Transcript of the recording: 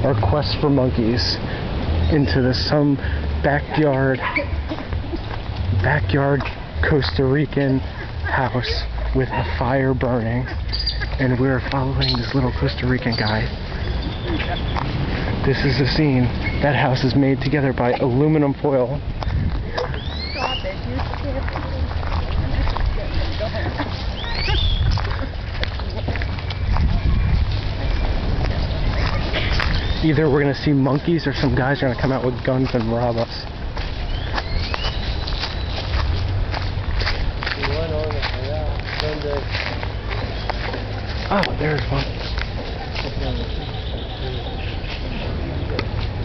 our quest for monkeys into some backyard Costa Rican house with a fire burning, and we're following this little Costa Rican guy. This is the scene. That house is made together by aluminum foil. Stop it. Either we're gonna see monkeys or some guys are gonna come out with guns and rob us. Oh, there's one.